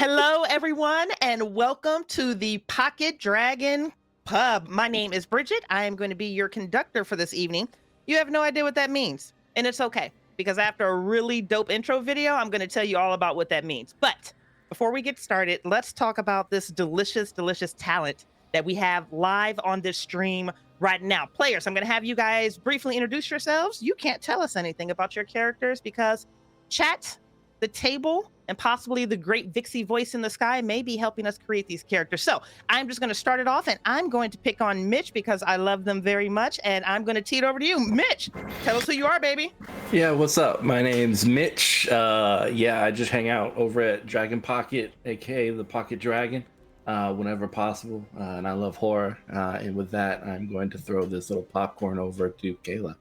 Hello, everyone, and welcome to the Pocket Dragon Pub. My name is Bridget. I am going to be your conductor for this evening. You have no idea what that means, and it's okay because after a really dope intro video, I'm going to tell you all about what that means. But before we get started, let's talk about this delicious, delicious talent that we have live on this stream right now. Players, I'm going to have you guys briefly introduce yourselves. You can't tell us anything about your characters because chat, the table, and possibly the great Vixie voice in the sky may be helping us create these characters. So I'm just going to start it off, and I'm going to pick on Mitch because I love them very much, and I'm going to tee it over to you. Mitch, tell us who you are, baby. Yeah, what's up? My name's Mitch. Yeah, I just hang out over at Dragon Pocket, aka the Pocket Dragon, whenever possible. And I love horror. And with that, I'm going to throw this little popcorn over to Kayla.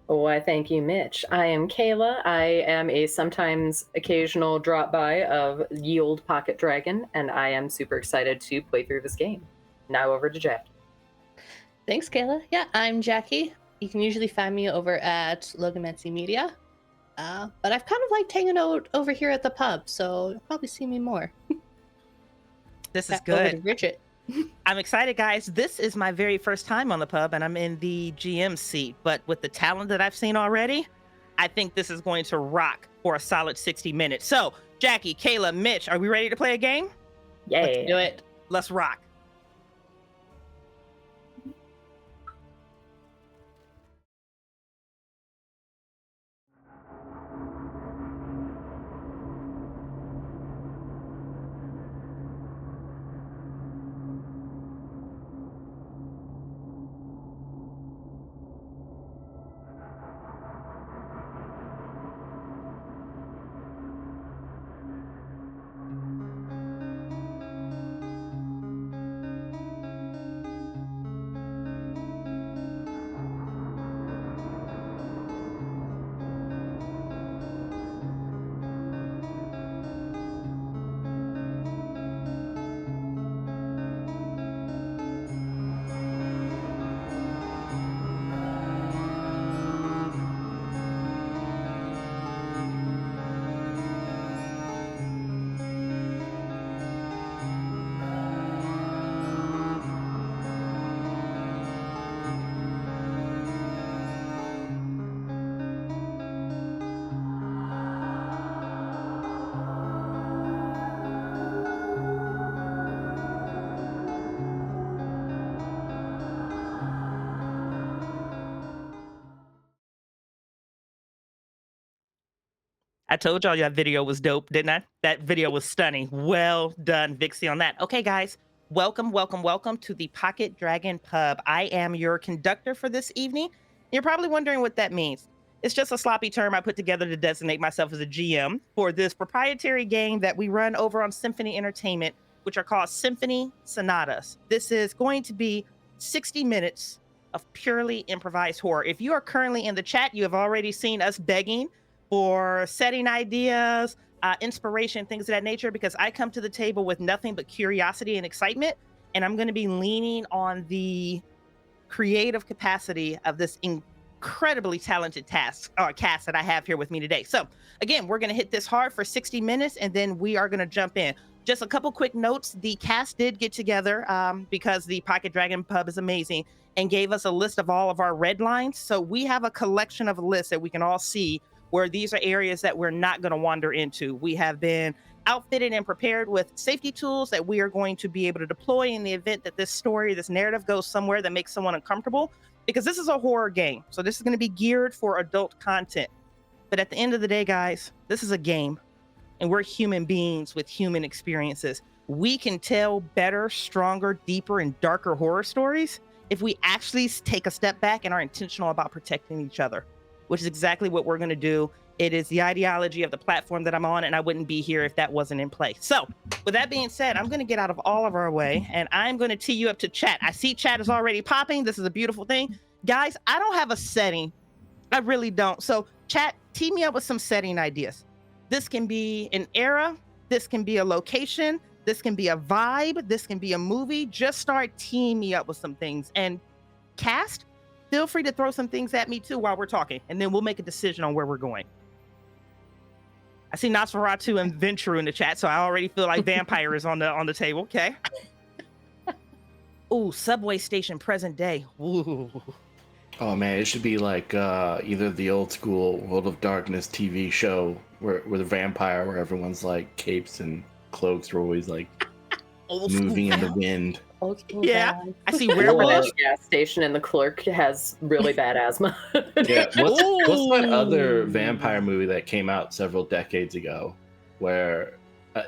Why, thank you, Mitch. I am Kayla. I am a sometimes occasional drop by of Ye Olde Pocket Dragon, and I am super excited to play through this game. Now over to Jack. Thanks, Kayla. Yeah, I'm Jackie. You can usually find me over at Logomancy Media. But I've kind of liked hanging out over here at the pub, so you'll probably see me more. This is Back over to good. Bridget. I'm excited, guys. This is my very first time on the pub, and I'm in the GM seat. But with the talent that I've seen already, I think this is going to rock for a solid 60 minutes. So, Jackie, Kayla, Mitch, are we ready to play a game? Yay. Let's do it. Let's rock. I told y'all that video was dope, didn't I? That video was stunning. Well done, Vixie, on that. Okay, guys, welcome, welcome, welcome to the Pocket Dragon Pub. I am your conductor for this evening. You're probably wondering what that means. It's just a sloppy term I put together to designate myself as a GM for this proprietary game that we run over on Symphony Entertainment, which are called Symphony Sonatas. This is going to be 60 minutes of purely improvised horror. If you are currently in the chat, you have already seen us begging for setting ideas, inspiration, things of that nature, because I come to the table with nothing but curiosity and excitement. And I'm going to be leaning on the creative capacity of this incredibly talented cast that I have here with me today. So again, we're going to hit this hard for 60 minutes and then we are going to jump in. Just a couple quick notes. The cast did get together because the Pocket Dragon Pub is amazing and gave us a list of all of our red lines. So we have a collection of lists that we can all see where these are areas that we're not going to wander into. We have been outfitted and prepared with safety tools that we are going to be able to deploy in the event that this story, this narrative goes somewhere that makes someone uncomfortable, because this is a horror game. So this is going to be geared for adult content. But at the end of the day, guys, this is a game and we're human beings with human experiences. We can tell better, stronger, deeper, and darker horror stories if we actually take a step back and are intentional about protecting each other, which is exactly what we're going to do. It is the ideology of the platform that I'm on, and I wouldn't be here if that wasn't in place. So with that being said, I'm going to get out of all of our way, and I'm going to tee you up to chat. I see chat is already popping. This is a beautiful thing. Guys, I don't have a setting. I really don't. So chat, tee me up with some setting ideas. This can be an era. This can be a location. This can be a vibe. This can be a movie. Just start teeing me up with some things. And cast, feel free to throw some things at me too while we're talking, and then we'll make a decision on where we're going. I see Nosferatu and Ventrue in the chat, so I already feel like vampire is on the table. Okay. Ooh, subway station present day. Ooh. Oh man, it should be like either the old school World of Darkness TV show where the vampire, where everyone's like capes and cloaks are always like Old school moving in the vamp- wind. Yeah. I see Or werewolves. the gas station and the clerk has really bad asthma. Yeah, what's that other Ooh. vampire movie that came out several decades ago, where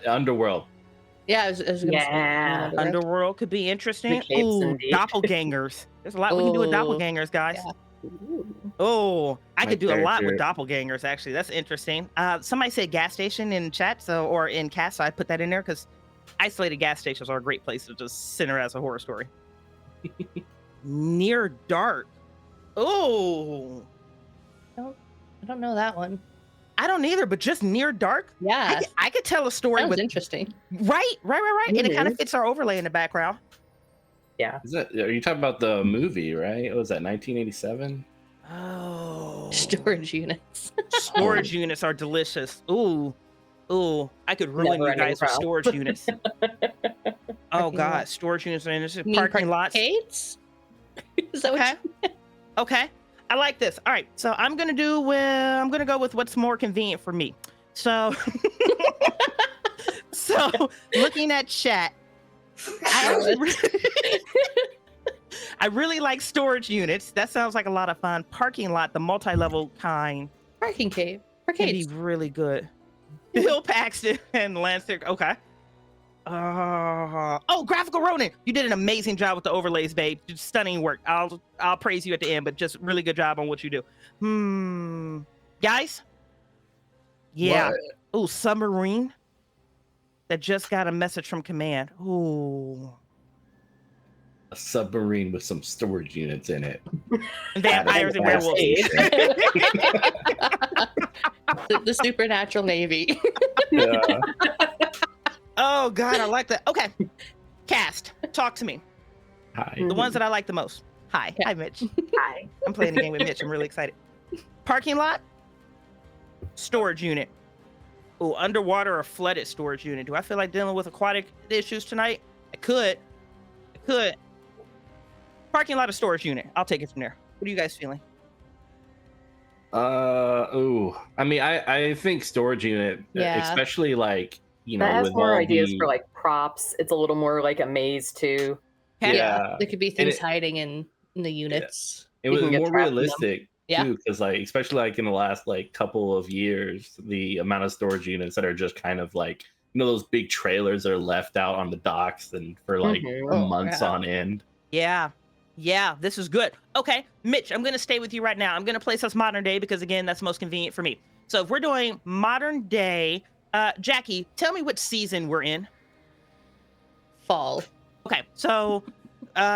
Underworld? Yeah, I was gonna Yeah. say. Underworld could be interesting. The capes, Ooh, indeed. doppelgangers. There's a lot we can do with Ooh, doppelgangers, guys. yeah. Ooh. Oh, I My could do a lot with character- doppelgangers, actually. That's interesting. Somebody said gas station in chat, or in cast, so I put that in there because isolated gas stations are a great place to just center as a horror story. Near dark. Oh, I don't know that one. I don't either, but just near dark. Yeah, I could tell a story that was with interesting. right, and it kind of Mhm. fits our overlay in the background. Are you talking about the movie, right? Was that 1987? Oh, Storage units. storage units are delicious. Ooh, I could ruin you Never-ending guys with problem. storage units. Oh Parking god, lot. storage units are interesting. You mean Parking lots. parkades? Is that what Okay. you Okay. I like this. All right. So I'm gonna go with what's more convenient for me. So so looking at chat, I really like storage units. That sounds like a lot of fun. Parking lot, the multi-level kind, parking cave? can be Parkades. really good. Bill Paxton and Lancer. Okay. Oh, Graphical Ronin. You did an amazing job with the overlays, babe. Just stunning work. I'll praise you at the end, but just really good job on what you do. Guys? Yeah. What? Oh, submarine that just got a message from command. Ooh. A submarine with some storage units in it. Vampires and Gas werewolves. station. The supernatural navy. Yeah. Oh God, I like that. Okay. Cast. Talk to me. Hi. The ones that I like the most. Hi. Yeah. Hi, Mitch. Hi. I'm playing the game with Mitch. I'm really excited. Parking lot, storage unit. Oh, underwater or flooded storage unit. Do I feel like dealing with aquatic issues tonight? I could. Parking lot or storage unit. I'll take it from there. What are you guys feeling? I mean, I think storage unit, Yeah. especially like, you know, That has with more all ideas the, for like props. It's a little more like a maze too. Okay. Yeah. There could be And things it- hiding in the units. it You was can get more trapped in them. realistic Yeah. too, because like, especially like in the last like couple of years, the amount of storage units that are just kind of like, you know, those big trailers that are left out on the docks and for like Mhm. Oh, months yeah. on end. Yeah, this is good. Okay, Mitch, I'm going to stay with you right now. I'm going to place us modern day because, again, that's most convenient for me. So if we're doing modern day, Jackie, tell me what season we're in. Fall. Okay, so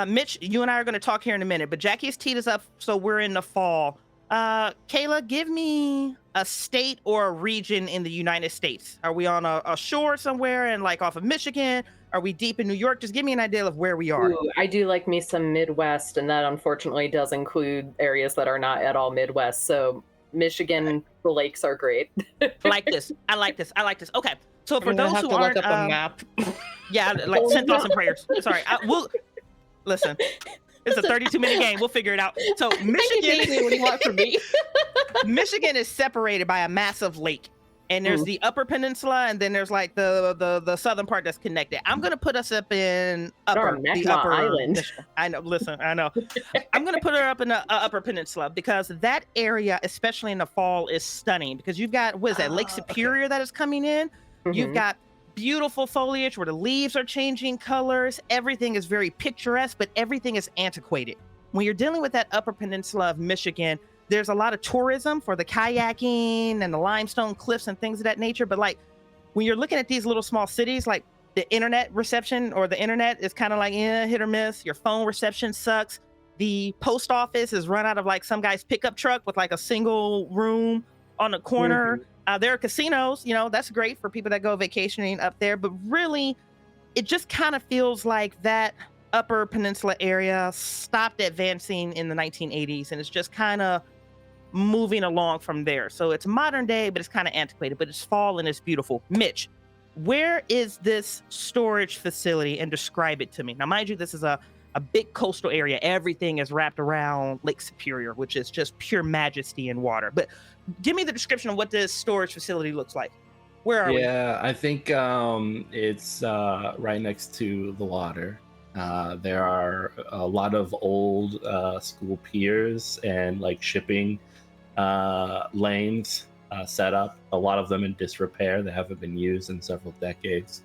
Mitch, you and I are going to talk here in a minute, but Jackie's teed us up, so we're in the fall. Kayla, give me a state or a region in the United States. Are we on a shore somewhere and like off of Michigan? Are we deep in New York? Just give me an idea of where we are. Ooh, I do like me some Midwest, and that unfortunately does include areas that are not at all Midwest. So Michigan, the lakes are great. I like this. Okay, so for I'm gonna those have who to aren't, look up a map. yeah, like Oh, send thoughts no. and prayers. Sorry, we'll listen. It's a 32-minute game. We'll figure it out. So Thank you, Michigan, Jamie. What do you want from me? Michigan is separated by a massive lake, and there's Ooh. the Upper Peninsula, and then there's like the southern part that's connected. I'm gonna put us up in Or the Mackinac upper Island. Michigan. I know. Listen, I know. I'm gonna put her up in the Upper Peninsula because that area, especially in the fall, is stunning. Because you've got what is that Lake Ah, okay. Superior that is coming in. You've Mhm. got beautiful foliage where the leaves are changing colors. Everything is very picturesque, but everything is antiquated. When you're dealing with that Upper Peninsula of Michigan, there's a lot of tourism for the kayaking and the limestone cliffs and things of that nature. But like when you're looking at these little small cities, like the internet reception or the internet is kind of like hit or miss. Your phone reception sucks. The post office is run out of like some guy's pickup truck with like a single room on the corner. There are casinos, you know, that's great for people that go vacationing up there. But really, it just kind of feels like that Upper Peninsula area stopped advancing in the 1980s. And it's just kind of moving along from there. So it's modern day, but it's kind of antiquated, but it's fall and it's beautiful. Mitch, where is this storage facility, and describe it to me? Now, mind you, this is a big coastal area. Everything is wrapped around Lake Superior, which is just pure majesty in water. But give me the description of what this storage facility looks like. Where are we? Yeah, I think it's right next to the water. There are a lot of old school piers and like shipping lanes set up. A lot of them in disrepair. They haven't been used in several decades.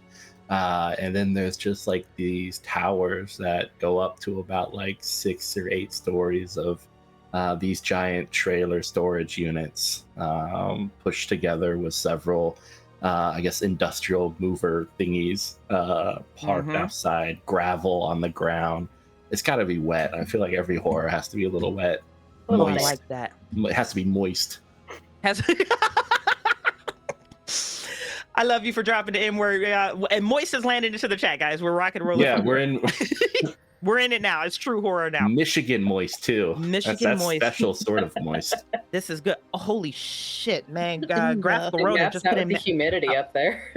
And then there's just like these towers that go up to about like 6 or 8 stories of these giant trailer storage units pushed together with several I guess industrial mover thingies parked outside, gravel on the ground. It's got to be wet. I feel like every horror has to be a little wet. Oh, I Moist. like that. It has to be moist. Has I love you for dropping the M word. And moist has landed into the chat, guys. We're rocking and rolling. Yeah, we're in We're in it now. It's true horror now. Michigan moist too. Michigan that's moist. special sort of moist. This is good. Oh, holy shit, man. Graphical Road That's just not put with in. the humidity up there.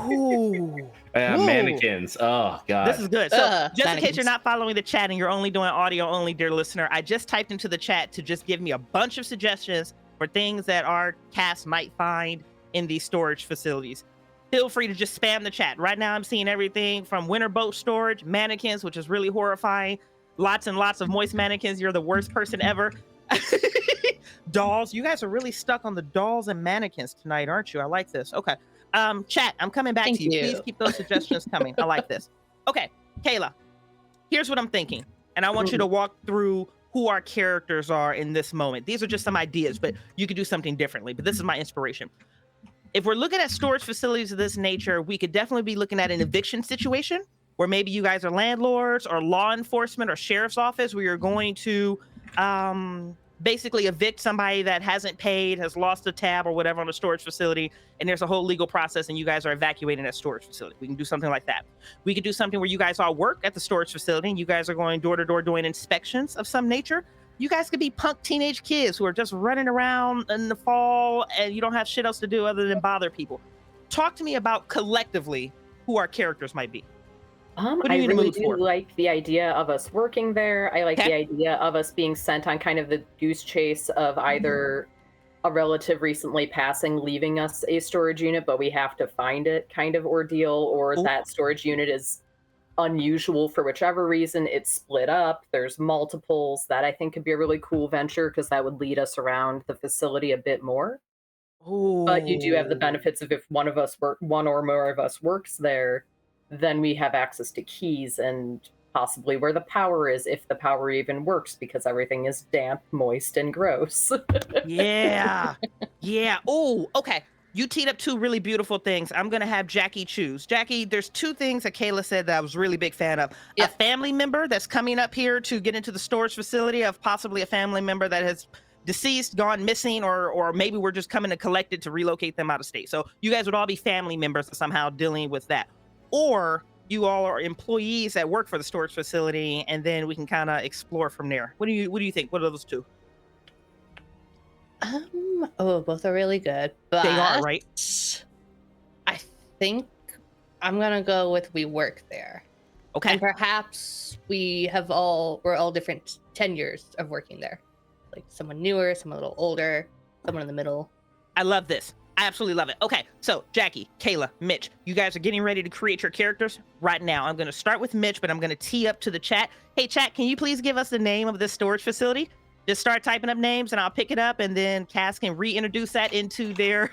Ooh. Yeah, Whoa. mannequins. Oh god. This is good. So, just in case mannequins. you're not following the chat and you're only doing audio only, dear listener, I just typed into the chat to just give me a bunch of suggestions for things that our cast might find in these storage facilities. Feel free to just spam the chat. Right now, I'm seeing everything from winter boat storage, mannequins, which is really horrifying, lots and lots of moist mannequins. You're the worst person ever. Dolls. You guys are really stuck on the dolls and mannequins tonight, aren't you? I like this. Okay. Chat, I'm coming back Thank to you. you. Please keep those suggestions coming. I like this. Okay, Kayla, here's what I'm thinking. And I want you to walk through who our characters are in this moment. These are just some ideas, but you could do something differently. But this is my inspiration. If we're looking at storage facilities of this nature, we could definitely be looking at an eviction situation where maybe you guys are landlords or law enforcement or sheriff's office where you're going to basically evict somebody that hasn't paid, has lost a tab or whatever on a storage facility, and there's a whole legal process and you guys are evacuating that storage facility. We can do something like that. We could do something where you guys all work at the storage facility and you guys are going door to door doing inspections of some nature. You guys could be punk teenage kids who are just running around in the fall and you don't have shit else to do other than bother people. Talk to me about collectively who our characters might be. do you I need a really mood do for? like the idea of us working there. I like Okay. the idea of us being sent on kind of the goose chase of either a relative recently passing, leaving us a storage unit, but we have to find it kind of ordeal, or Ooh. that storage unit is unusual for whichever reason. It's split up. There's multiples. That I think could be a really cool venture because that would lead us around the facility a bit more. But you do have the Ooh. benefits of if one or more of us works there, then we have access to keys and possibly where the power is, if the power even works, because everything is damp, moist, and gross. Yeah. Yeah. Oh, okay. You teed up two really beautiful things. I'm going to have Jackie choose. Jackie, there's two things that Kayla said that I was really big fan of. Yeah. A family member that's coming up here to get into the storage facility, of possibly a family member that has deceased, gone missing, or maybe we're just coming to collect it to relocate them out of state. So you guys would all be family members somehow dealing with that. Or you all are employees that work for the storage facility, and then we can kind of explore from there. What do you think? What are those two? Both are really good, but They are, right? I think I'm gonna go with we work there. Okay. And perhaps we're all different tenures of working there. Like someone newer, someone a little older, someone in the middle. I love this. I absolutely love it. Okay, so Jackie, Kayla, Mitch, you guys are getting ready to create your characters right now. I'm going to start with Mitch, but I'm going to tee up to the chat. Hey, chat, can you please give us the name of this storage facility? Just start typing up names and I'll pick it up, and then Cass can reintroduce that into their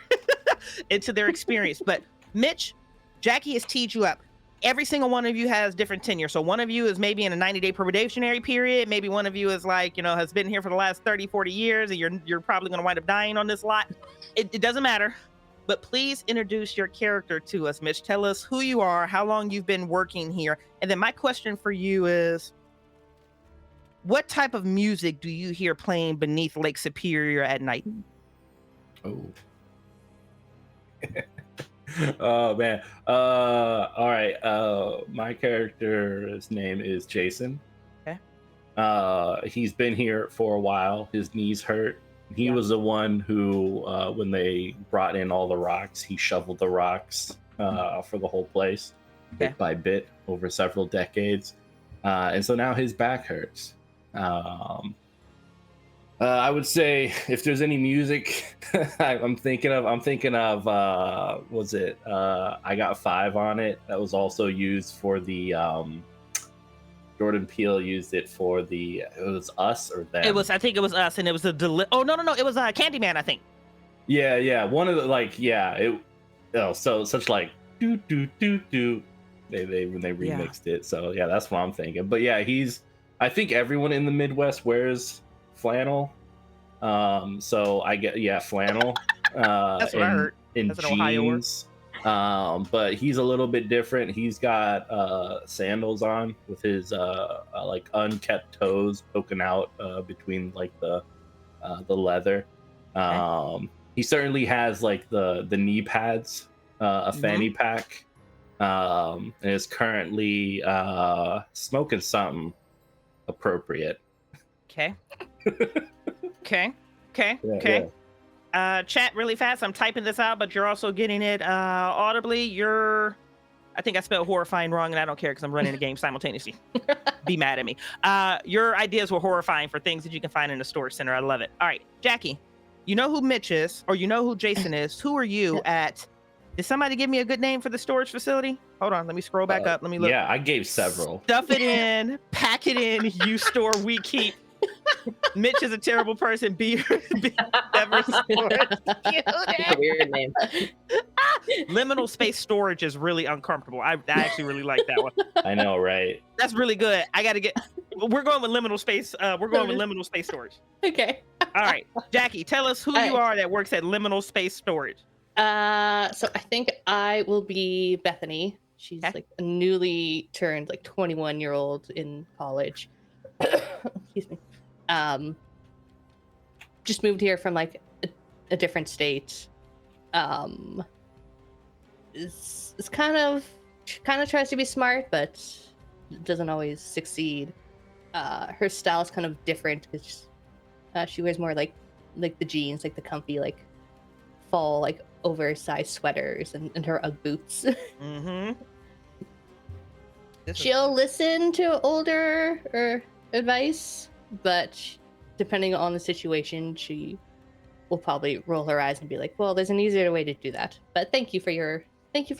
into their experience. But Mitch, Jackie has teed you up. Every single one of you has different tenure. So one of you is maybe in a 90-day probationary period. Maybe one of you is like, has been here for the last 30, 40 years, and you're probably going to wind up dying on this lot. It doesn't matter. But please introduce your character to us, Mitch. Tell us who you are, how long you've been working here. And then my question for you is, what type of music do you hear playing beneath Lake Superior at night? Oh. Oh man. All right. My character's name is Jason. Okay. He's been here for a while. His knees hurt. He was the one who, when they brought in all the rocks, he shoveled the rocks for the whole place, bit by bit, over several decades. And so now his back hurts. I would say if there's any music I'm thinking of, was it I Got Five on it? That was also used for the Jordan Peele used it for the, it was Us or Them? I think it was Us, and it was a oh no, it was Candyman, I think. Yeah, one of the, like, so such like do they when they remixed it. So yeah, that's what I'm thinking. But yeah, I think everyone in the Midwest wears flannel. So I get flannel. That's what I heard. In That's an Ohio word. jeans. But he's a little bit different. He's got sandals on with his like unkept toes poking out between like the leather. He certainly has like the knee pads, a fanny pack, and is currently smoking something appropriate. Okay. Okay. Yeah. Chat really fast. I'm typing this out, but you're also getting it audibly. I think I spelled horrifying wrong, and I don't care because I'm running the game simultaneously. Be mad at me. Your ideas were horrifying for things that you can find in the storage center. I love it. All right, Jackie, you know who Mitch is, or you know who Jason is. Who are you at? Did somebody give me a good name for the storage facility? Hold on, let me scroll back up. Let me look. Yeah, I gave several. Stuff it in, pack it in, you store, we keep. Mitch is a terrible person. Be never storage. That's a weird name. Liminal space storage is really uncomfortable. I actually really like that one. I know, right? That's really good. We're going with liminal space. We're going with liminal space storage. Okay. All right, Jackie, tell us who you are that works at liminal space storage. So I think I will be Bethany. She's like a newly turned like 21-year-old in college. Excuse me. Just moved here from like a different state. It's kind of tries to be smart, but doesn't always succeed. Her style is kind of different because she wears more like the jeans, like the comfy like fall like oversized sweaters and her Ugg boots. Mm-hmm. She'll listen to older advice, but depending on the situation, she will probably roll her eyes and be like, "Well, there's an easier way to do that." But thank you for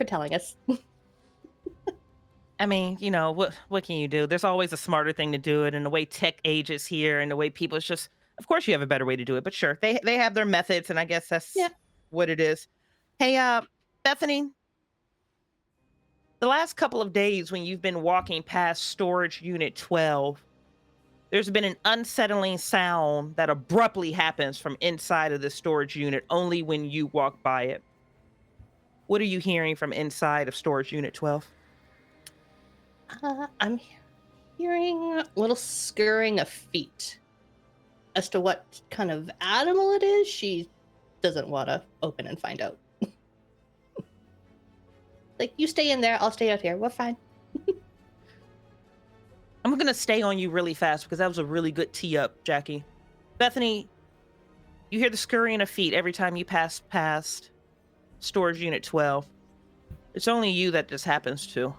telling us. I mean, you know, what can you do? There's always a smarter thing to do it, and the way tech ages here, and the way people, it's just, of course, you have a better way to do it. But sure, they have their methods, and I guess that's what it is. Hey, Bethany, the last couple of days when you've been walking past storage unit 12, there's been an unsettling sound that abruptly happens from inside of the storage unit only when you walk by it. What are you hearing from inside of storage unit 12? I'm hearing a little scurrying of feet. As to what kind of animal it is, she doesn't want to open and find out. Like, you stay in there, I'll stay out here. We're fine. I'm going to stay on you really fast because that was a really good tee up, Jackie. Bethany, you hear the scurrying of feet every time you pass past storage unit 12. It's only you that this happens to.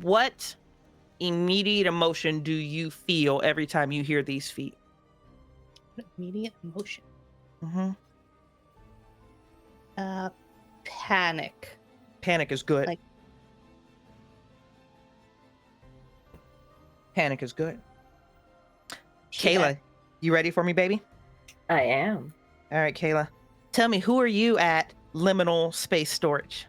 What immediate emotion do you feel every time you hear these feet? Immediate emotion. Mm-hmm. Panic. Panic is good. Like, panic is good. Kayla, you ready for me, baby? I am. All right, Kayla. Tell me, who are you at liminal space storage?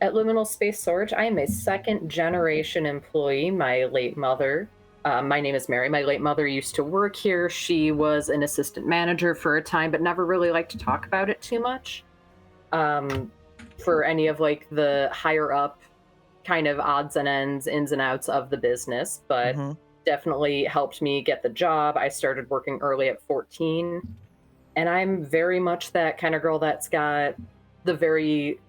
At Liminal Space Storage, I am a second-generation employee. My late mother, my name is Mary. My late mother used to work here. She was an assistant manager for a time, but never really liked to talk about it too much. For any of like the higher up kind of odds and ends, ins and outs of the business, but definitely helped me get the job. I started working early at 14, and I'm very much that kind of girl that's got the very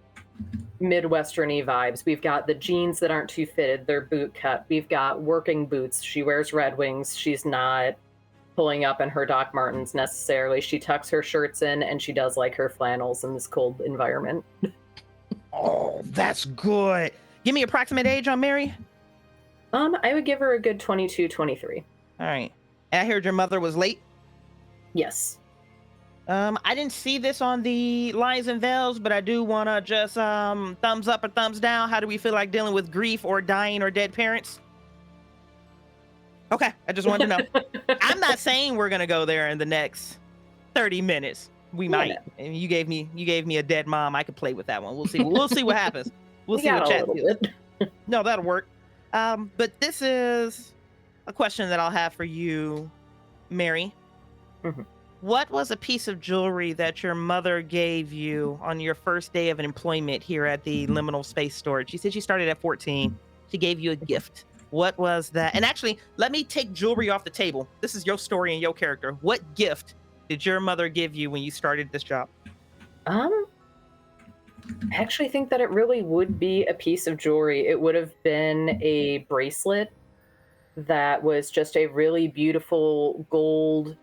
Midwestern-y vibes. We've got the jeans that aren't too fitted, they're boot cut. We've got working boots. She wears Red Wings. She's not pulling up in her Doc Martens necessarily. She tucks her shirts in and she does like her flannels in this cold environment. Oh, that's good. Give me approximate age on Mary. I would give her a good 22, 23. All right. And I heard your mother was late. Yes. I didn't see this on the Lines and Veils, but I do want to just thumbs up or thumbs down. How do we feel like dealing with grief or dying or dead parents? Okay, I just wanted to know. I'm not saying we're gonna go there in the next 30 minutes. We might. And you gave me a dead mom. I could play with that one. We'll see. We'll see what happens. We'll see what chat feels. No, that'll work. But this is a question that I'll have for you, Mary. Mm-hmm. What was a piece of jewelry that your mother gave you on your first day of employment here at the Liminal Space Storage? She said she started at 14. She gave you a gift. What was that? And actually, let me take jewelry off the table. This is your story and your character. What gift did your mother give you when you started this job? I actually think that it really would be a piece of jewelry. It would have been a bracelet that was just a really beautiful gold.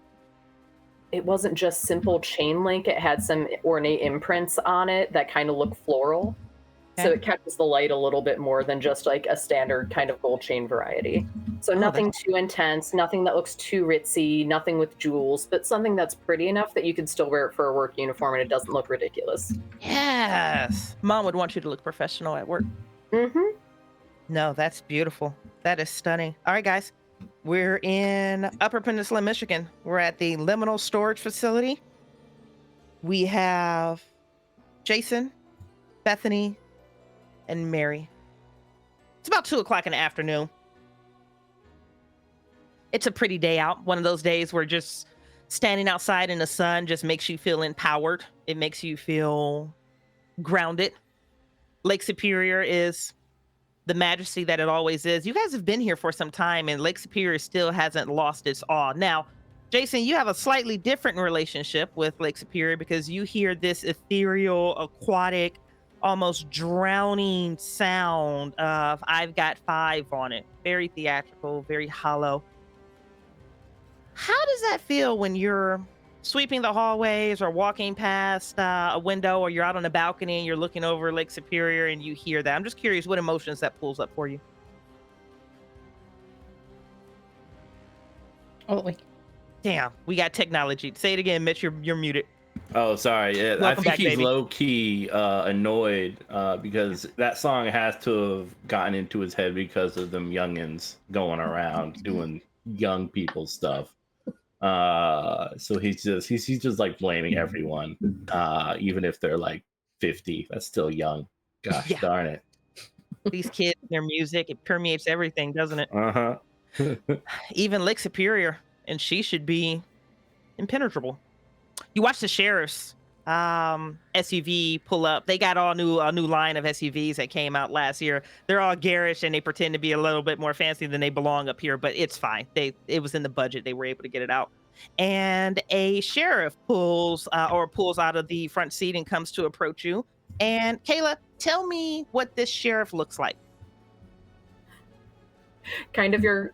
It wasn't just simple chain link. It had some ornate imprints on it that kind of look floral. Okay. So it catches the light a little bit more than just like a standard kind of gold chain variety. So nothing too intense, nothing that looks too ritzy, nothing with jewels, but something that's pretty enough that you can still wear it for a work uniform and it doesn't look ridiculous. Yes. Mom would want you to look professional at work. Mm-hmm. No, that's beautiful. That is stunning. All right, guys. We're in Upper Peninsula, Michigan. We're at the Liminal Storage Facility. We have Jason, Bethany, and Mary. It's about 2 o'clock in the afternoon. It's a pretty day out. One of those days where just standing outside in the sun just makes you feel empowered. It makes you feel grounded. Lake Superior is the majesty that it always is. You guys have been here for some time and Lake Superior still hasn't lost its awe. Now, Jason, you have a slightly different relationship with Lake Superior because you hear this ethereal, aquatic, almost drowning sound of I've got 5 on it. Very theatrical, very hollow. How does that feel when you're sweeping the hallways or walking past a window, or you're out on a balcony and you're looking over Lake Superior and you hear that? I'm just curious what emotions that pulls up for you. Oh, wait. Damn, we got technology. Say it again, Mitch. You're muted. Oh, sorry. Yeah, I Welcome think back, he's baby. low key annoyed because that song has to have gotten into his head because of them youngins going around doing young people stuff. So he's just like blaming everyone, even if they're like 50. That's still young. Gosh Yeah. darn it. These kids, their music, it permeates everything, doesn't it? Uh huh. Even Lake Superior, and she should be impenetrable. You watch the sheriff's SUV pull up. They got a new line of SUVs that came out last year. They're all garish and they pretend to be a little bit more fancy than they belong up here, but it's fine. It was in the budget. They were able to get it out. And a sheriff pulls out of the front seat and comes to approach you. And Kayla, tell me what this sheriff looks like. Kind of your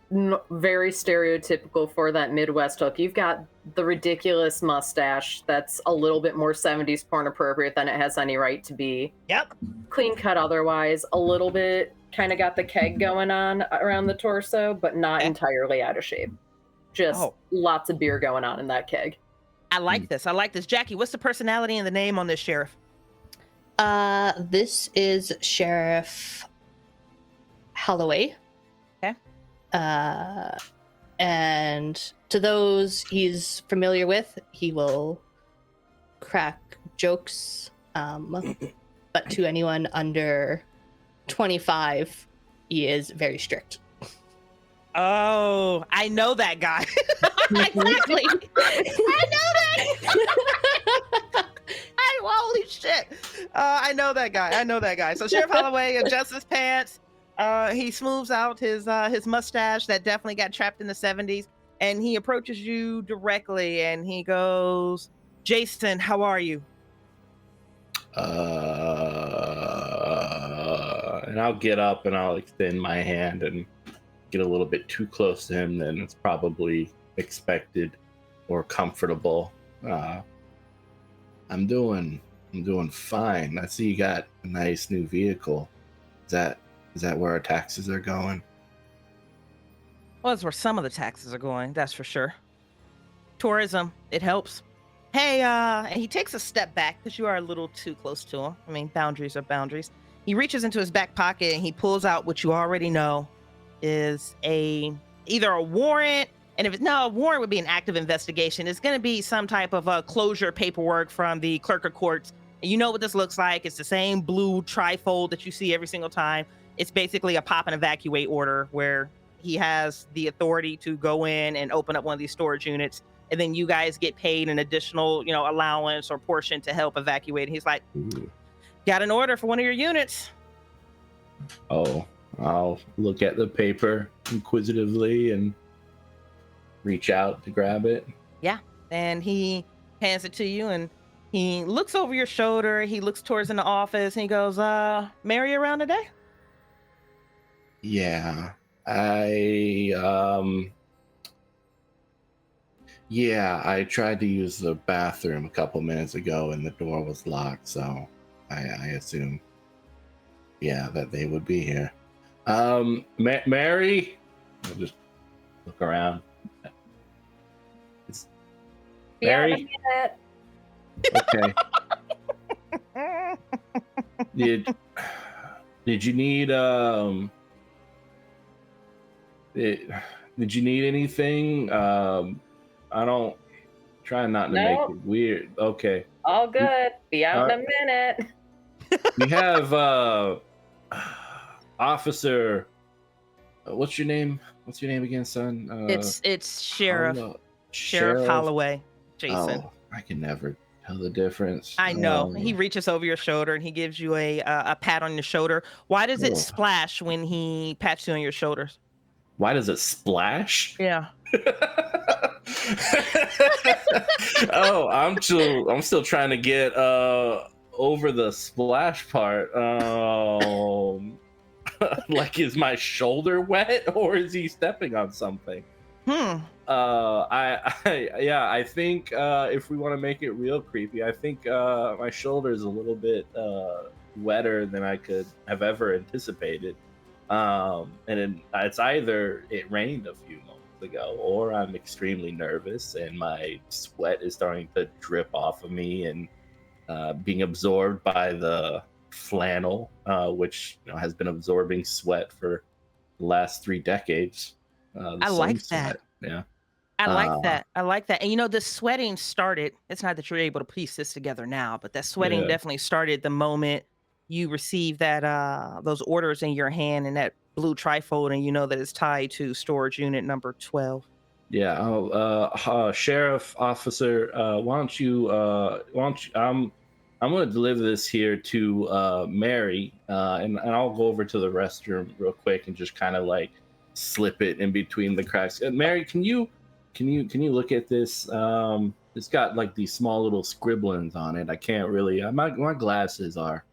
very stereotypical for that Midwest look. You've got the ridiculous mustache that's a little bit more 70s porn appropriate than it has any right to be. Yep. Clean cut otherwise, a little bit kind of got the keg going on around the torso, but not entirely out of shape. Just lots of beer going on in that keg. I like this. Jackie, what's the personality and the name on this sheriff? This is Sheriff Holloway. Okay. And to those he's familiar with, he will crack jokes. But to anyone under 25, he is very strict. Oh, I know that guy. Exactly. I know that. Holy shit. I know that guy. So Sheriff Holloway adjusts his pants. He smooths out his mustache that definitely got trapped in the 70s. And he approaches you directly and he goes, Jason, how are you? And I'll get up and I'll extend my hand and get a little bit too close to him, then it's probably expected or comfortable. I'm doing fine. I see you got a nice new vehicle. Is that where our taxes are going? Well, that's where some of the taxes are going, that's for sure. Tourism, it helps. Hey, and he takes a step back because you are a little too close to him. I mean, boundaries are boundaries. He reaches into his back pocket and he pulls out what you already know is either a warrant, and if it's no, a warrant would be an active investigation. It's going to be some type of closure paperwork from the clerk of courts. And you know what this looks like. It's the same blue trifold that you see every single time. It's basically a pop and evacuate order where he has the authority to go in and open up one of these storage units, and then you guys get paid an additional, allowance or portion to help evacuate. And he's like, Ooh. got an order for one of your units. Oh, I'll look at the paper inquisitively and reach out to grab it. And he hands it to you, and he looks over your shoulder. He looks towards in the office, and he goes, Mary around today? Yeah, I tried to use the bathroom a couple minutes ago and the door was locked, so I assume, that they would be here. Mary, I'll just look around. Mary? Yeah, Okay. Did you need did you need anything? I don't try not to make Nope. it weird. Okay. all good. Be out in a minute. We have Officer, what's your name? What's your name again, son? It's Sheriff Sheriff Holloway, Jason. Oh, I can never tell the difference. I know. He reaches over your shoulder and he gives you a pat on your shoulder. Why does it Oh. splash when he pats you on your shoulders? Why does it splash? Yeah. Oh, I'm still trying to get over the splash part. Like, is my shoulder wet or is he stepping on something? I think if we want to make it real creepy, I think my shoulder is a little bit wetter than I could have ever anticipated. It's either it rained a few moments ago, or I'm extremely nervous and my sweat is starting to drip off of me and being absorbed by the flannel, which has been absorbing sweat for the last 3 decades. I like that. Yeah. I like that. I like that. And the sweating started. It's not that you're able to piece this together now, but that sweating Yeah. definitely started the moment you received that those orders in your hand and that blue trifold, and you know that it's tied to storage unit number 12. Yeah. Sheriff Officer, why don't you I'm going to deliver this here to Mary, and I'll go over to the restroom real quick and just kind of like slip it in between the cracks. Mary, can you look at this? It's got like these small little scribblings on it. I can't really. My glasses are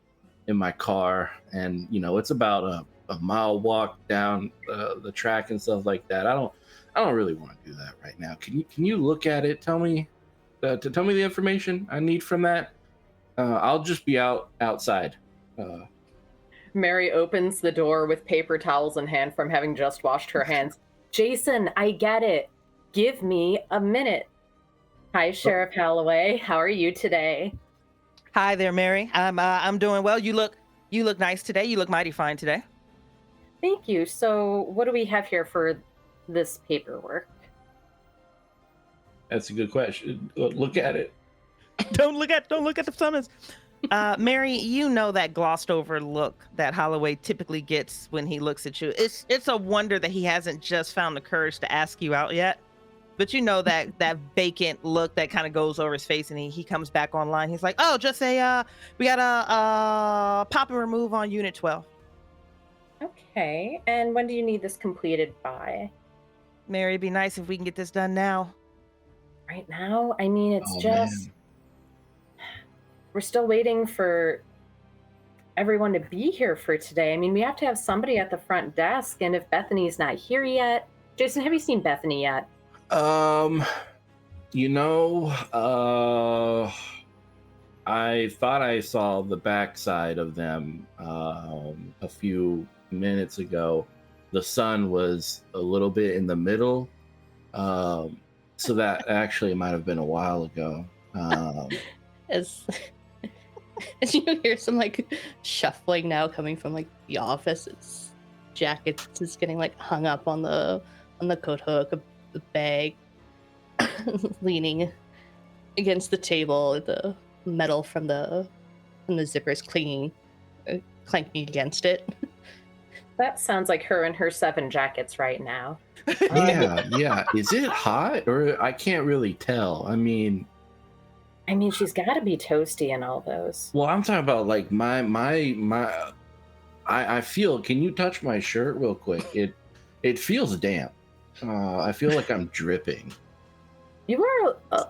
in my car, and it's about a mile walk down the track and stuff like that. I don't really want to do that right now. Can you look at it? Tell me the information I need from that. I'll just be outside. Mary opens the door with paper towels in hand from having just washed her hands. Jason, I get it. Give me a minute. Hi, Sheriff Holloway. How are you today? Hi there, Mary. I'm doing well. You look nice today. You look mighty fine today. Thank you. So, what do we have here for this paperwork? That's a good question. Look at it. Don't look at the summons. Mary, you know that glossed over look that Holloway typically gets when he looks at you. It's a wonder that he hasn't just found the courage to ask you out yet. But you know that vacant look that kind of goes over his face, and he comes back online. He's like, "Oh, just we got a pop and remove on unit 12." Okay. And when do you need this completed by? Mary, it'd be nice if we can get this done now. Right now? I mean, it's Oh, just... man. We're still waiting for everyone to be here for today. I mean, we have to have somebody at the front desk, and if Bethany's not here yet... Jason, have you seen Bethany yet? Um, you know, I thought I saw the backside of them a few minutes ago. The sun was a little bit in the middle, so that actually might have been a while ago. As as you hear some like shuffling now coming from like the office, its jacket is getting like hung up on the coat hook, the bag leaning against the table, the metal from the zippers clanking against it. That sounds like her and her 7 jackets right now. Yeah. Is it hot or I can't really tell? I mean, She's got to be toasty in all those. well, I'm talking about like my. I feel. Can you touch my shirt real quick? It feels damp. I feel like I'm dripping. You are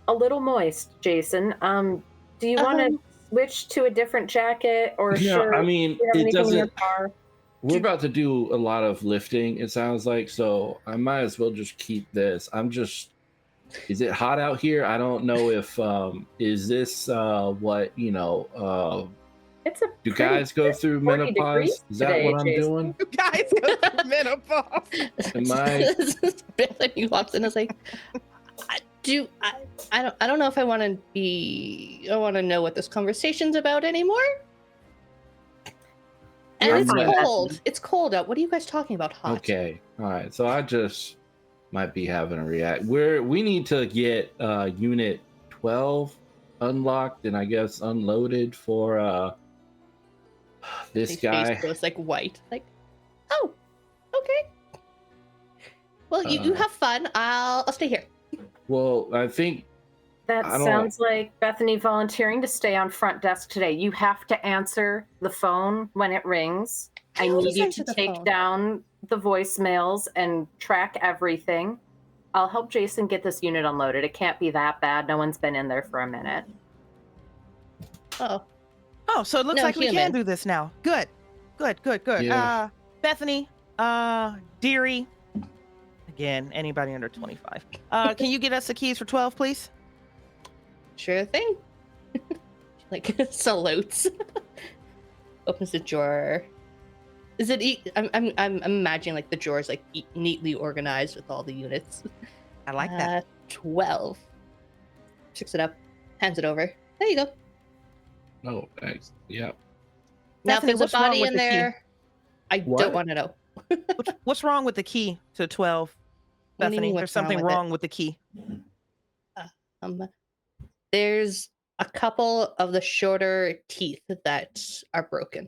a little moist, Jason. Do you want to switch to a different jacket or shirt? I mean, Do you have it anything in your doesn't. car? We're about to do a lot of lifting. It sounds like, so I might as well just keep this. I'm just. Is it hot out here? I don't know if is this what It's a do pretty guys go through 40 degrees menopause? Is that today, what I'm Jason. doing? Guys, go through menopause. Am I? Bethany walks in and is like, I don't know if I want to know what this conversation's about anymore. And You're it's fine, cold. Bethany. It's cold out. What are you guys talking about? Hot. Okay. All right. So I just might be having a react. We need to get unit 12 unlocked and I guess unloaded for this His guy. face goes like white. Like, oh, okay. Well, you have fun. I'll stay here. Well, I think That I don't- sounds like Bethany volunteering to stay on front desk today. You have to answer the phone when it rings. I I'll need just you answer to the take phone. down the voicemails and track everything. I'll help Jason get this unit unloaded. It can't be that bad. No one's been in there for a minute. Oh, Oh, so it looks No, like we can human. do this now. Good. Yeah. Bethany, Deary. Again, anybody under 25. Can you get us the keys for 12, please? sure thing. Like salutes. Opens the drawer. Is it? I'm imagining like the drawer is like neatly organized with all the units. I like that. 12. Picks it up, hands it over. There you go. Oh, thanks. Yeah. Now, if Bethany, there's a what's wrong body with in the key? there, I What? don't want to know. What's wrong with the key to 12? What do you Bethany, mean, there's what's wrong something with it? wrong with the key. There's a couple of the shorter teeth that are broken.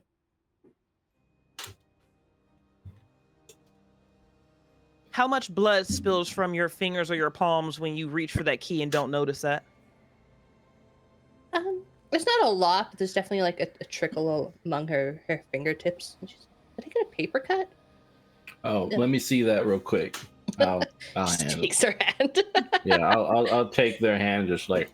How much blood spills from your fingers or your palms when you reach for that key and don't notice that? It's not a lot, but there's definitely like a trickle among her fingertips. And she's, did I get a paper cut? Oh, Yeah. let me see that real quick. I'll Just handle it. takes her hand. Yeah, I'll take their hand just like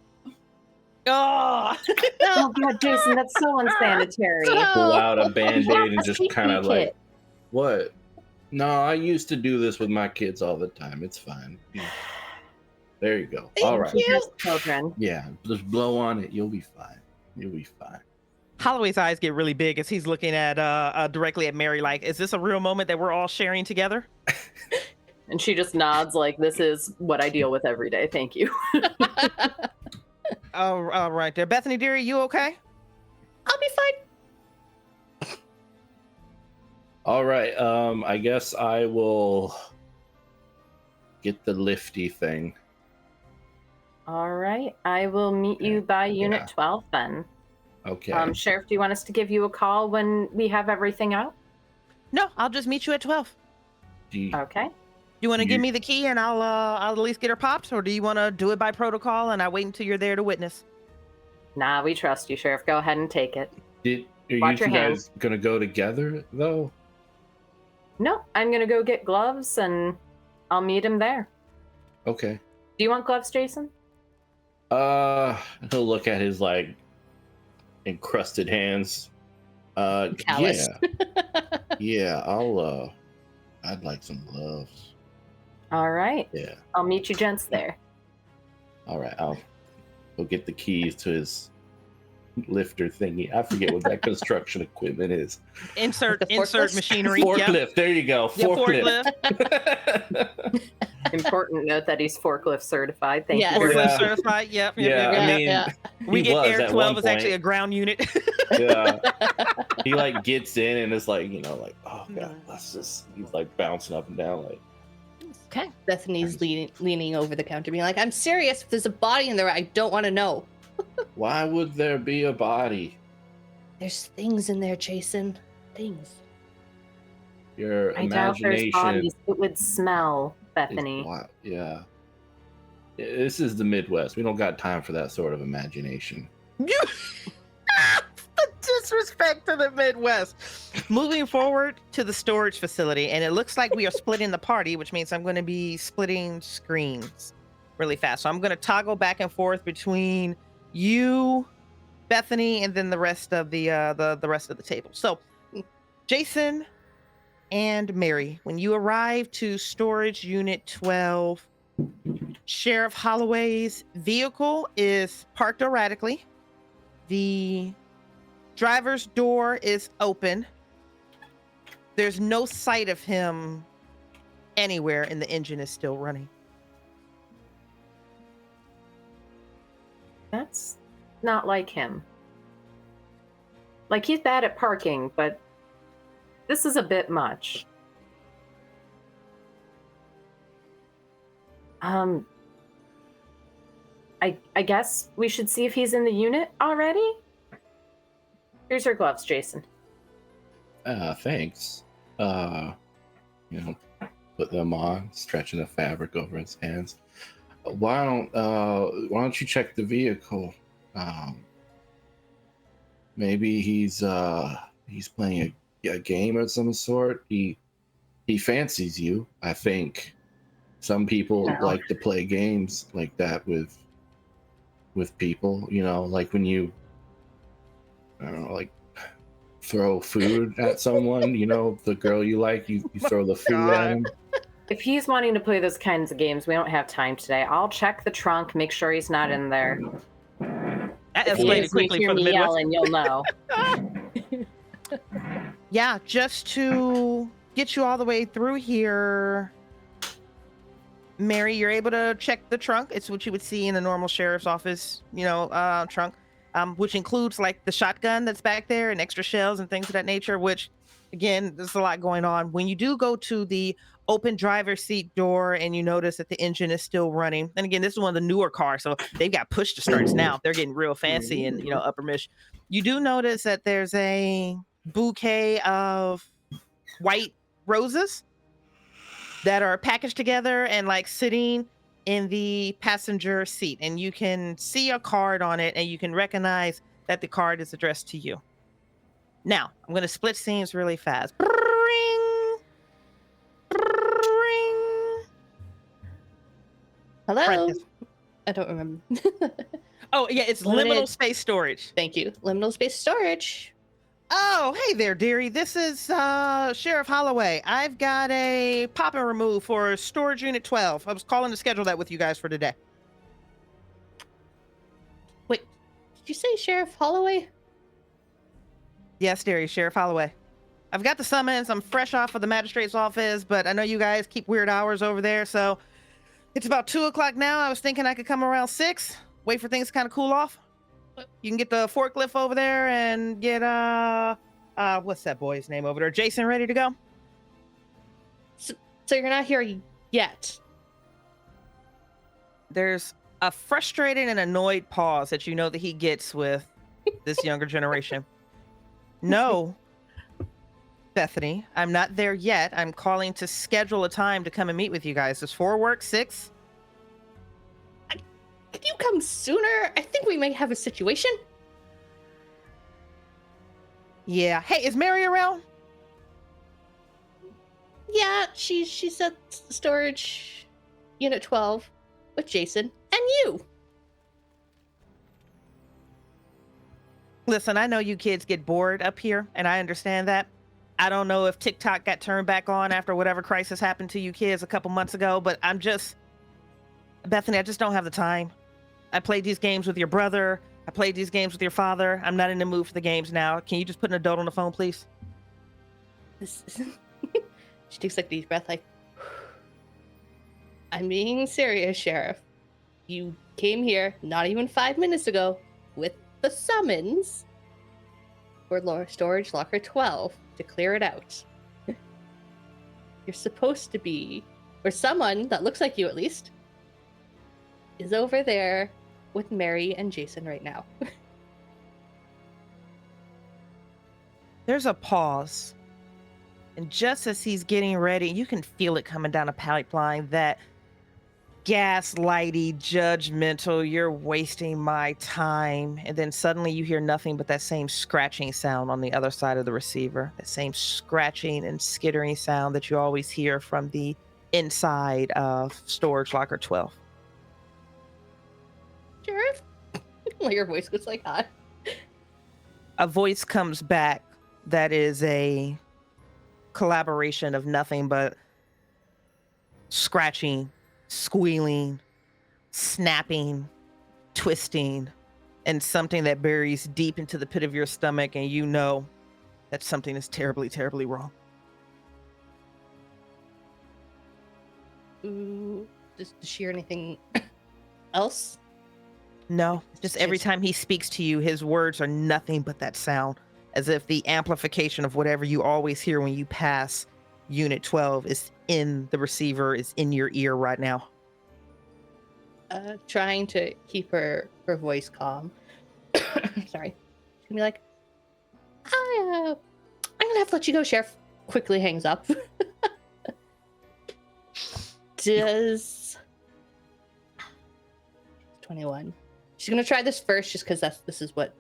Oh, Oh God, Jason, that's so unsanitary. pull out a Oh, band-aid and a just sneaky kind of kid. like, what? No, I used to do this with my kids all the time. It's fine. There you go. Thank All right. you. Just children. Yeah, just blow on it. You'll be fine. You'll be fine. Holloway's eyes get really big as he's looking at directly at Mary. Like, is this a real moment that we're all sharing together? And she just nods like, this is what I deal with every day. Thank you. Oh, all right there, Bethany, dearie, you okay? I'll be fine. All right. I guess I will get the lifty thing. All right. I will meet you by Unit 12 then. Okay. Sheriff, do you want us to give you a call when we have everything out? No, I'll just meet you at 12. Do you- Okay. You want to give You- me the key and I'll at least get her popped, or do you want to do it by protocol and I wait until you're there to witness? Nah, we trust you, Sheriff. Go ahead and take it. Are Watch you your two hands. guys gonna go together though? No, I'm going to go get gloves and I'll meet him there. Okay. Do you want gloves, Jason? He'll look at his like encrusted hands. Callous. Yeah, I'll I'd like some gloves. All right. Yeah. I'll meet you gents there. All right. I'll go get the keys to his lifter thingy. I forget what that construction equipment is. Insert The insert forklift? machinery. Forklift. Yep. There you go. Yeah, Forklift. Important note that he's forklift certified. Thank Yes. you. very Forklift Yeah. certified. Yep. Yeah, I mean, yeah. We he get was Air at 12 one is actually a point. ground unit. Yeah. He like gets in and it's like, like, oh god, Yeah. let's just. He's like bouncing up and down, like. Okay. Bethany's leaning over the counter, being like, "I'm serious. If there's a body in there, I don't want to know." Why would there be a body? There's things in there, Jason. Things. Your I doubt there's imagination bodies. It would smell, is Bethany. wild. Yeah. This is the Midwest. We don't got time for that sort of imagination. The disrespect to the Midwest. Moving forward to the storage facility, and it looks like we are splitting the party, which means I'm going to be splitting screens really fast. So I'm going to toggle back and forth between you, Bethany, and then the rest of the rest of the table. So, Jason and Mary, when you arrive to storage unit 12, Sheriff Holloway's vehicle is parked erratically. The driver's door is open. There's no sight of him anywhere, and the engine is still running. That's not like him. Like, he's bad at parking, but this is a bit much. I guess we should see if he's in the unit already? Here's your gloves, Jason. Thanks. Put them on, stretching the fabric over his hands. Why don't you check the vehicle? Maybe he's playing a game of some sort. He fancies you, I think. Some people like to play games like that with people, like when you, I don't know, like throw food at someone, the girl you like, you throw the food at him. If he's wanting to play those kinds of games, we don't have time today. I'll check the trunk, make sure he's not in there. That If he escalated is, you quickly hear for the me Midwest. yelling, you'll know. Yeah, just to get you all the way through here, Mary, you're able to check the trunk. It's what you would see in a normal sheriff's office, trunk, which includes like the shotgun that's back there and extra shells and things of that nature, which, again, there's a lot going on. When you do go to the open driver's seat door and you notice that the engine is still running, and again, this is one of the newer cars, so they've got push to starts now. They're getting real fancy and, upper mish. You do notice that there's a bouquet of white roses that are packaged together and like sitting in the passenger seat, and you can see a card on it and you can recognize that the card is addressed to you. Now, I'm going to split scenes really fast. Ring. Ring. Hello. Prentice. I don't remember. Oh, yeah, it's Limited. liminal space storage. Thank you. Liminal space storage. Oh, hey there, dearie. This is Sheriff Holloway. I've got a pop and remove for storage unit 12. I was calling to schedule that with you guys for today. Wait, did you say Sheriff Holloway? Yes, dearie, Sheriff Holloway. I've got the summons. I'm fresh off of the magistrate's office, but I know you guys keep weird hours over there, so it's about 2 o'clock now. I was thinking I could come around 6, wait for things to kind of cool off. You can get the forklift over there and get what's that boy's name over there? Jason ready to go? So you're not here yet. There's a frustrated and annoyed pause that you know that he gets with this younger generation. No, Bethany, I'm not there yet. I'm calling to schedule a time to come and meet with you guys. Does 4 work? 6? Could you come sooner? I think we may have a situation. Yeah. Hey, is Mary around? Yeah, she's at storage unit 12 with Jason and you. Listen, I know you kids get bored up here, and I understand that. I don't know if TikTok got turned back on after whatever crisis happened to you kids a couple months ago, but Bethany, I just don't have the time. I played these games with your brother. I played these games with your father. I'm not in the mood for the games now. Can you just put an adult on the phone, please? She takes like a deep breath, like, I'm being serious, Sheriff. You came here not even 5 minutes ago with the summons for storage locker 12 to clear it out. You're supposed to be, or someone that looks like you at least, is over there with Mary and Jason right now. There's a pause. And just as he's getting ready, you can feel it coming down a pipeline, that gaslighty, judgmental, you're wasting my time. And then suddenly you hear nothing but that same scratching sound on the other side of the receiver. That same scratching and skittering sound that you always hear from the inside of storage locker 12. Sheriff? Like your voice gets like hot. A voice comes back that is a collaboration of nothing but scratching, squealing, snapping, twisting, and something that buries deep into the pit of your stomach, and you know that something is terribly, terribly wrong. Ooh, does she hear anything else? No, just every time he speaks to you, his words are nothing but that sound, as if the amplification of whatever you always hear when you pass Unit 12 is in the receiver, is in your ear right now. Trying to keep her voice calm. Sorry. She's gonna be like, I'm gonna have to let you go, Sheriff. Quickly hangs up. Does 21. She's gonna try this first just because this is what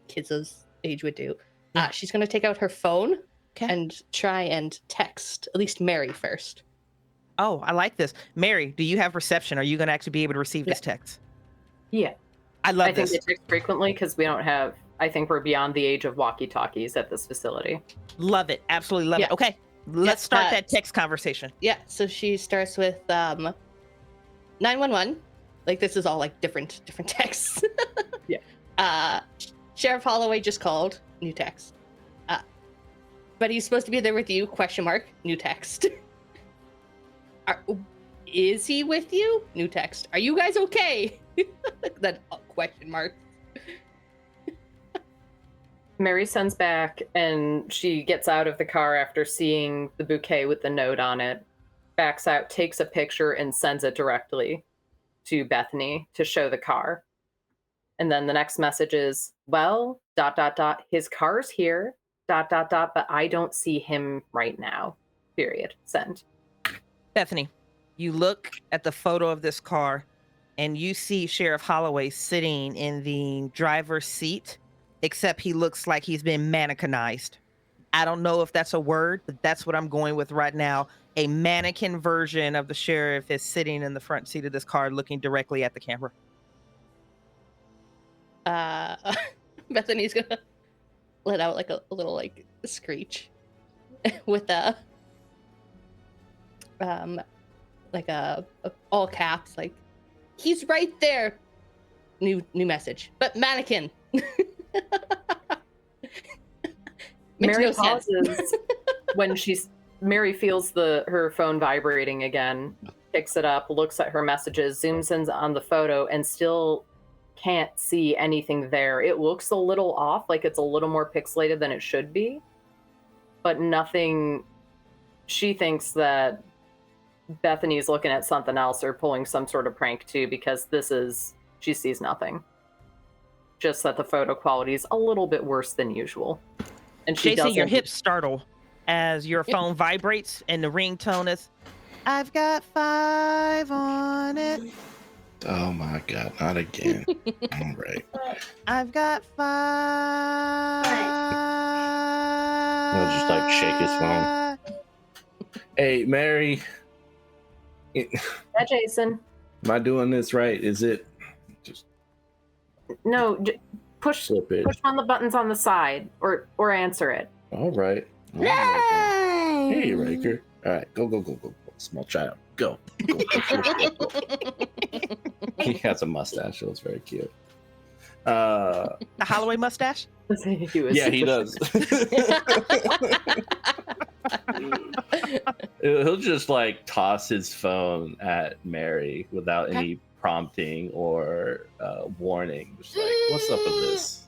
kids of age would do. Yeah. She's gonna take out her phone Okay. and try and text at least Mary first. Oh, I like this. Mary, do you have reception? Are you going to actually be able to receive this text? Yeah. I love I think this. they text frequently because we don't have, I think we're beyond the age of walkie-talkies at this facility. Love it. Absolutely love Yeah. it. Okay, let's start that that- text conversation. Yeah, so she starts with 911. Like this is all like different texts. Yeah. Sheriff Holloway just called. New text. But he's supposed to be there with you? ? New text. Is he with you? New text. Are you guys okay? Then ? Mary sends back, and she gets out of the car after seeing the bouquet with the note on it, backs out, takes a picture, and sends it directly to Bethany to show the car. And then the next message is, well, ... his car's here, ... but I don't see him right now. Period. Send. Bethany, you look at the photo of this car and you see Sheriff Holloway sitting in the driver's seat, except he looks like he's been mannequinized. I don't know if that's a word, but that's what I'm going with right now. A mannequin version of the sheriff is sitting in the front seat of this car looking directly at the camera. Bethany's gonna let out like a little like screech with like a all caps, like, he's right there. New message, but mannequin. Makes Mary no sense. pauses when Mary feels her phone vibrating again, picks it up, looks at her messages, zooms in on the photo, and still can't see anything there. It looks a little off, like it's a little more pixelated than it should be, but nothing. She thinks that Bethany's looking at something else or pulling some sort of prank too, because she sees nothing. Just that the photo quality is a little bit worse than usual. And she Jason, your doesn't. hips startle as your phone vibrates and the ringtone is, I've got 5 on it. Oh my God, not again. All right. I've got 5. He'll just like shake his phone. Hey, Mary. Yeah, Jason. Am I doing this right? Is it just No, push flip it? push on the buttons on the side or answer it. All right. Hey, Riker. All right, go. Small child, go. He has a mustache. It was very cute. The Holloway mustache? Yeah, he does. He'll just like toss his phone at Mary without any prompting or warning. Just like, what's up with this?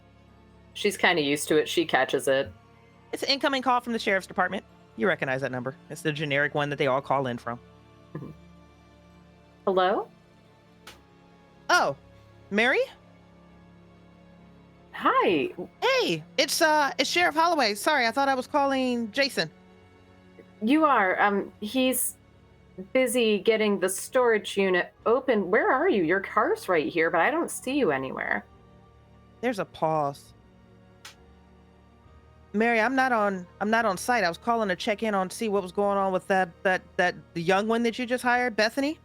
She's kind of used to it. She catches it. It's an incoming call from the sheriff's department. You recognize that number. It's the generic one that they all call in from. Hello? Oh, Mary? Hi. Hey, it's Sheriff Holloway. Sorry, I thought I was calling Jason. You are. He's busy getting the storage unit open. Where are you? Your car's right here, but I don't see you anywhere. There's a pause. Mary, I'm not on site. I was calling to check in on see what was going on with that the young one that you just hired, Bethany.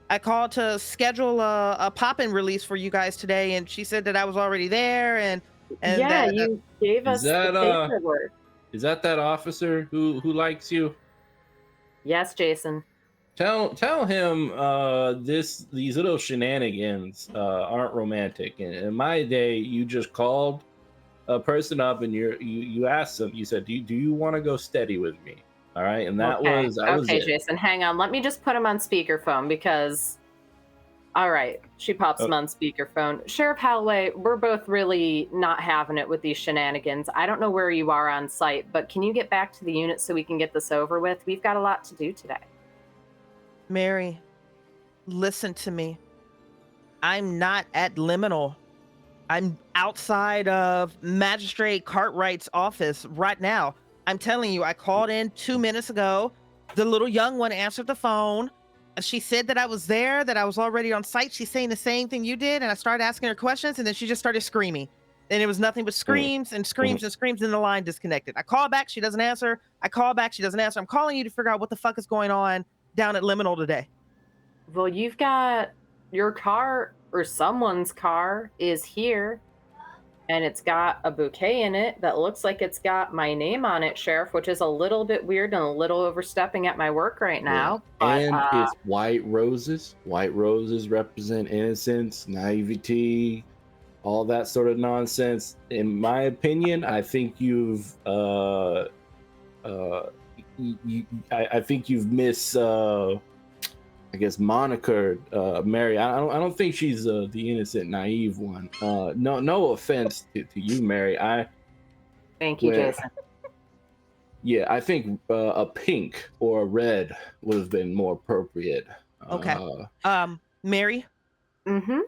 I called to schedule a pop-in release for you guys today, and she said that I was already there, and yeah, that, you gave us the paperwork. Is that officer who likes you? Yes, Jason. Tell him these little shenanigans aren't romantic. In my day, you just called a person up and you asked them. You said, "Do you want to go steady with me?" All right, and that was okay, it. Jason. Hang on. Let me just put him on speakerphone because. All right, she pops him on speakerphone. Sheriff Holloway, we're both really not having it with these shenanigans. I don't know where you are on site, but can you get back to the unit so we can get this over with? We've got a lot to do today. Mary, listen to me. I'm not at Liminal. I'm outside of Magistrate Cartwright's office right now. I'm telling you, I called in 2 minutes ago. The little young one answered the phone. She said that I was there, that I was already on site. She's saying the same thing you did. And I started asking her questions, and then she just started screaming. And it was nothing but screams and screams and screams, and the line disconnected. I call back, she doesn't answer. I call back, she doesn't answer. I'm calling you to figure out what the fuck is going on down at Liminal today. Well, you've got your car, or someone's car is here, and it's got a bouquet in it that looks like it's got my name on it, Sheriff, which is a little bit weird and a little overstepping at my work right now. Yeah. And it's white roses. White roses represent innocence, naivety, all that sort of nonsense. In my opinion, I think I think you've monikered Mary. I don't think she's the innocent, naive one. No offense to you, Mary. Thank you, Jason. Yeah, I think a pink or a red would have been more appropriate. Okay. Mary? Mm-hmm.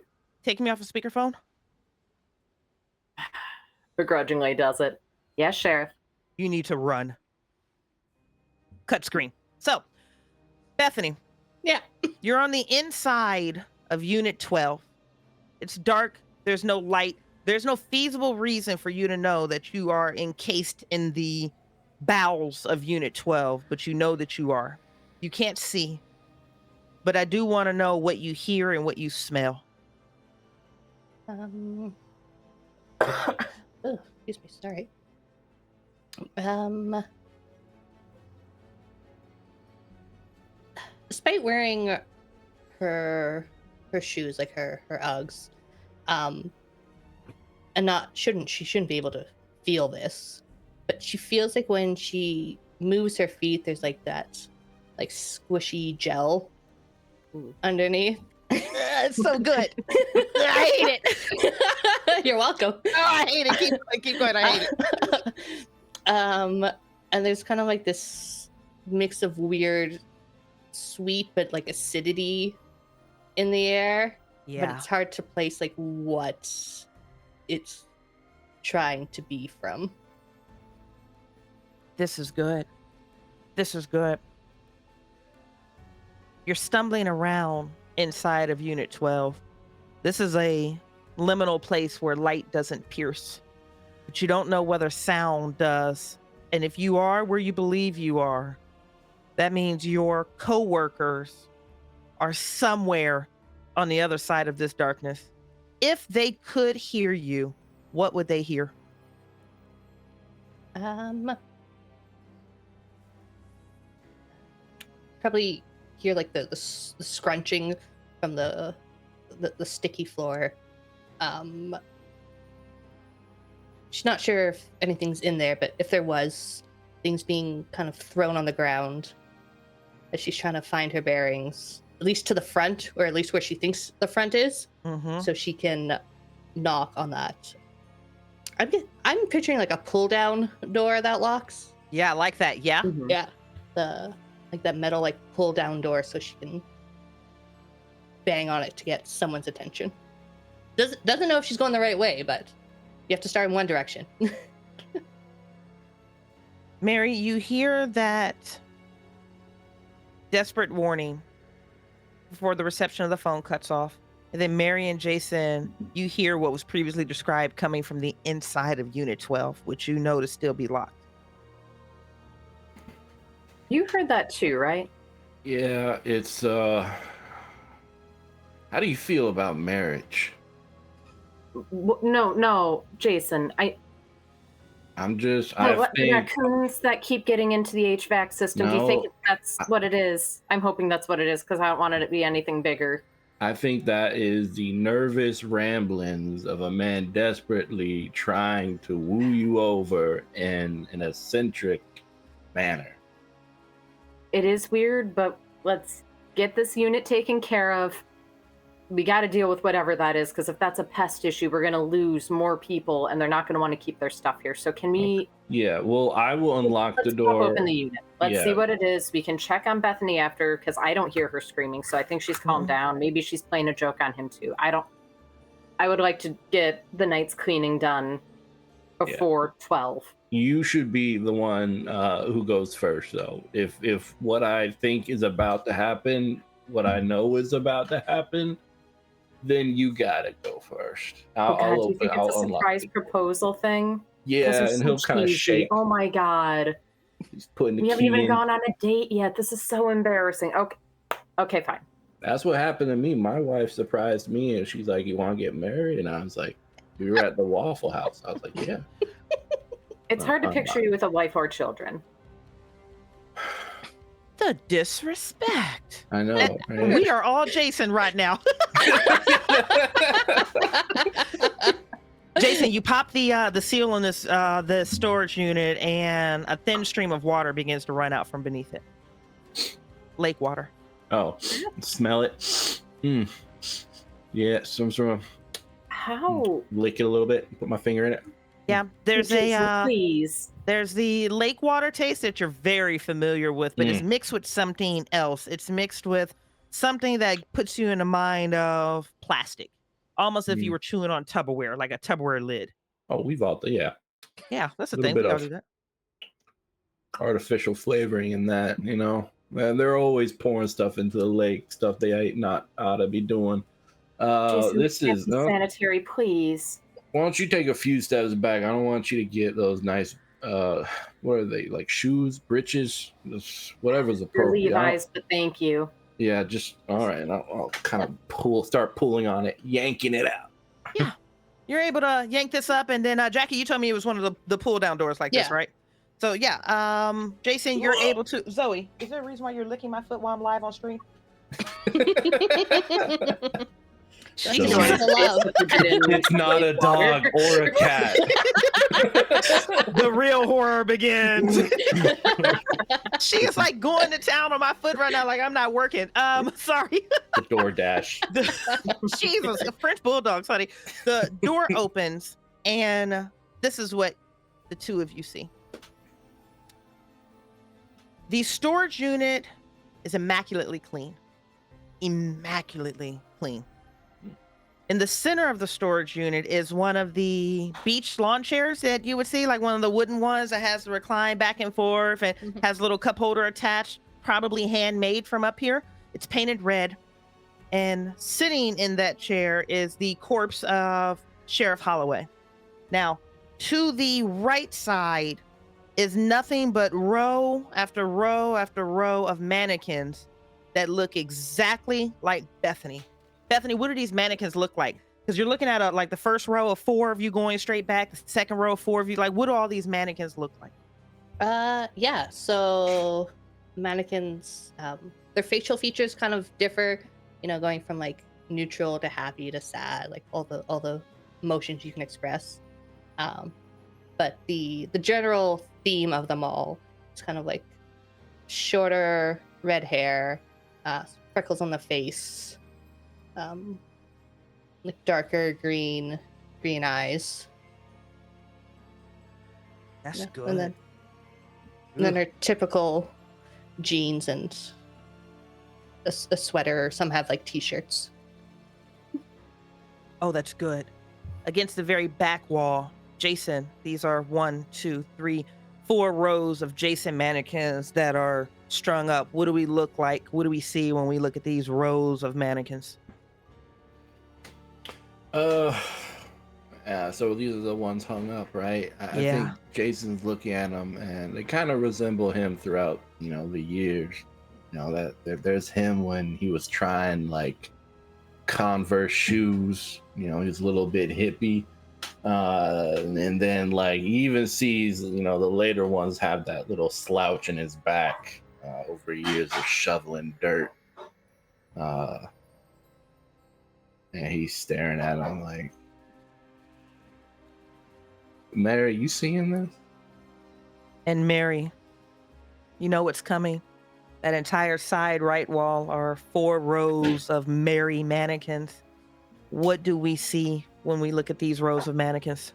Take me off of speakerphone? Begrudgingly does it. Yes, Sheriff. You need to run. Cut screen. So, Bethany. Yeah. You're on the inside of Unit 12. It's dark. There's no light. There's no feasible reason for you to know that you are encased in the bowels of Unit 12, but you know that you are. You can't see. But I do want to know what you hear and what you smell. Oh, excuse me. Sorry. Despite wearing her shoes, like her Uggs, and she shouldn't be able to feel this, but she feels like when she moves her feet, there's like that like squishy gel underneath. It's so good. I hate it. You're welcome. Oh, I hate it. Keep going. I hate it. And there's kind of like this mix of weird sweet but like acidity in the air. Yeah. But it's hard to place like what it's trying to be from. This is good. This is good. You're stumbling around inside of Unit 12. This is a liminal place where light doesn't pierce, but you don't know whether sound does. And if you are where you believe you are, that means your coworkers are somewhere on the other side of this darkness. If they could hear you, what would they hear? probably hear like the scrunching from the sticky floor. She's not sure if anything's in there, but if there was, things being kind of thrown on the ground as she's trying to find her bearings, at least to the front, or at least where she thinks the front is, so she can knock on that. I'm picturing like a pull down door that locks. Yeah, I like that. Yeah. Yeah, that metal like pull down door, so she can bang on it to get someone's attention. Doesn't know if she's going the right way, but you have to start in one direction. Mary, you hear that desperate warning before the reception of the phone cuts off. And then Mary and Jason, you hear what was previously described coming from the inside of Unit 12, which you know to still be locked. You heard that too, right? Yeah, it's how do you feel about marriage? No, Jason. I'm just What, the raccoons that keep getting into the HVAC system? Do you think that's what it is? I'm hoping that's what it is, because I don't want it to be anything bigger. I think that is the nervous ramblings of a man desperately trying to woo you over in an eccentric manner. It is weird, but let's get this unit taken care of. We got to deal with whatever that is, because if that's a pest issue, we're going to lose more people, and they're not going to want to keep their stuff here. So can we... Yeah, well, I will unlock the door. Open the unit. Let's see what it is. We can check on Bethany after, because I don't hear her screaming, so I think she's calmed down. Maybe she's playing a joke on him, too. I would like to get the night's cleaning done before 12. You should be the one who goes first, though. If what I think is about to happen, what I know is about to happen, then you gotta go first. Do you think it's a surprise proposal thing? Yeah, and he'll kind of shake. Oh my god. He's putting the key in. We haven't even gone on a date yet. This is so embarrassing. Okay, fine. That's what happened to me. My wife surprised me, and she's like, "You want to get married?" And I was like, "We were at the Waffle House." I was like, "Yeah." It's hard to picture you with a wife or children. The disrespect. I know. Right? We are all Jason right now. Jason, you pop the seal on this the storage unit, and a thin stream of water begins to run out from beneath it. Lake water. Oh, smell it. Yeah, some sort of. How? Lick it a little bit. Put my finger in it. Yeah, there's Jason, please. There's the lake water taste that you're very familiar with, but it's mixed with something else. It's mixed with something that puts you in the mind of plastic, almost if you were chewing on Tupperware, like a Tupperware lid. Oh, we've all yeah, that's the thing. Bit We all of do that. Artificial flavoring in that, you know. Man, they're always pouring stuff into the lake, stuff they not ought to be doing. Jason, this is sanitary, please. Why don't you take a few steps back? I don't want you to get those nice, what are they, like shoes, breeches, whatever's appropriate. Levi's, but thank you. Yeah, just, all right. I'll kind of start pulling on it, yanking it out. Yeah. You're able to yank this up, and then, Jackie, you told me it was one of the pull-down doors like this, right? So, yeah, Jason, you're able to... Zoe, is there a reason why you're licking my foot while I'm live on stream? It's not a dog or a cat. The real horror begins. She is like going to town on my foot right now, like I'm not working. Sorry. The DoorDash. Jesus, a French bulldog, honey. The door opens, and this is what the two of you see. The storage unit is immaculately clean. Immaculately clean. In the center of the storage unit is one of the beach lawn chairs that you would see, like one of the wooden ones that has the recline back and forth and has a little cup holder attached, probably handmade from up here. It's painted red. And sitting in that chair is the corpse of Sheriff Holloway. Now, to the right side is nothing but row after row after row of mannequins that look exactly like Bethany. Bethany, what do these mannequins look like? Because you're looking at like the first row of 4 of you going straight back, the second row of 4 of you. Like, what do all these mannequins look like? Yeah. So mannequins, their facial features kind of differ, going from like neutral to happy to sad, like all the emotions you can express. But the general theme of them all is kind of like shorter red hair, freckles on the face, like darker green eyes. That's Yeah. good. And then our typical jeans and a sweater. Some have like t-shirts. Oh, that's good. Against the very back wall, Jason, these are 1, 2, 3, 4 rows of Jason mannequins that are strung up. What do we look like? What do we see when we look at these rows of mannequins? Yeah, so these are the ones hung up, right? I Yeah. think Jason's looking at them, and they kind of resemble him throughout, the years. That there's him when he was trying like Converse shoes. He was a little bit hippie, and then like he even sees, the later ones have that little slouch in his back over years of shoveling dirt. And he's staring at him like, Mary, you seeing this? And Mary, you know what's coming? That entire side right wall are 4 rows of Mary mannequins. What do we see when we look at these rows of mannequins?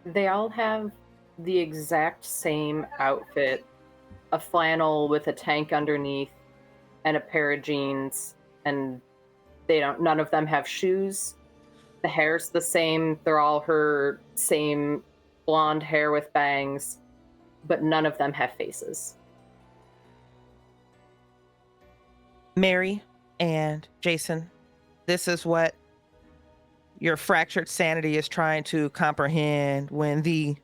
They all have the exact same outfit, a flannel with a tank underneath and a pair of jeans, and none of them have shoes. The hair's the same. They're all her same blonde hair with bangs, but none of them have faces. Mary and Jason, this is what your fractured sanity is trying to comprehend when the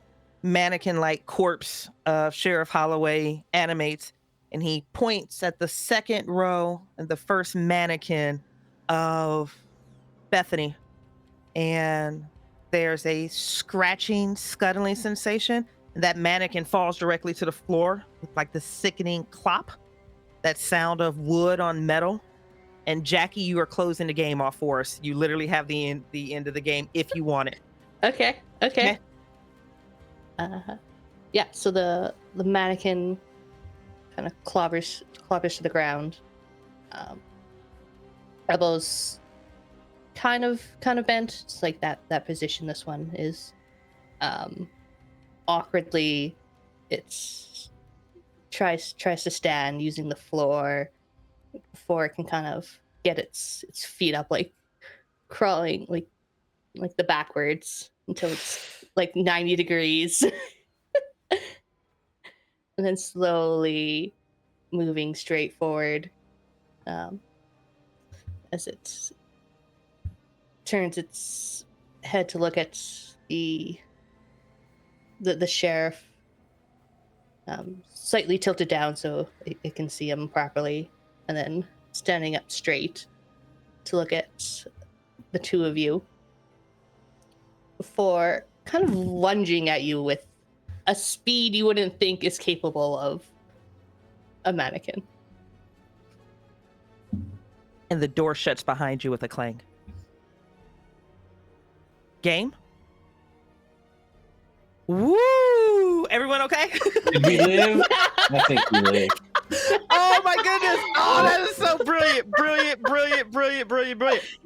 mannequin-like corpse of Sheriff Holloway animates, and he points at the second row and the first mannequin of Bethany, and there's a scratching, scuttling sensation, and that mannequin falls directly to the floor with like the sickening clop, that sound of wood on metal. And Jackie, you are closing the game off for us. You literally have the end of the game if you want it. Okay. Yeah, so the mannequin kind of clobbers to the ground. Elbows kind of bent. It's like that position this one is. Awkwardly, it's tries to stand using the floor before it can kind of get its feet up, like crawling like the backwards until it's like 90 degrees. And then slowly moving straight forward, as it turns its head to look at the sheriff, slightly tilted down so it can see him properly, and then standing up straight to look at the two of you before kind of lunging at you with a speed you wouldn't think is capable of a mannequin. And the door shuts behind you with a clang. Game? Woo! Everyone okay? Did we live? I think we live. Oh my goodness! Oh, that is so brilliant.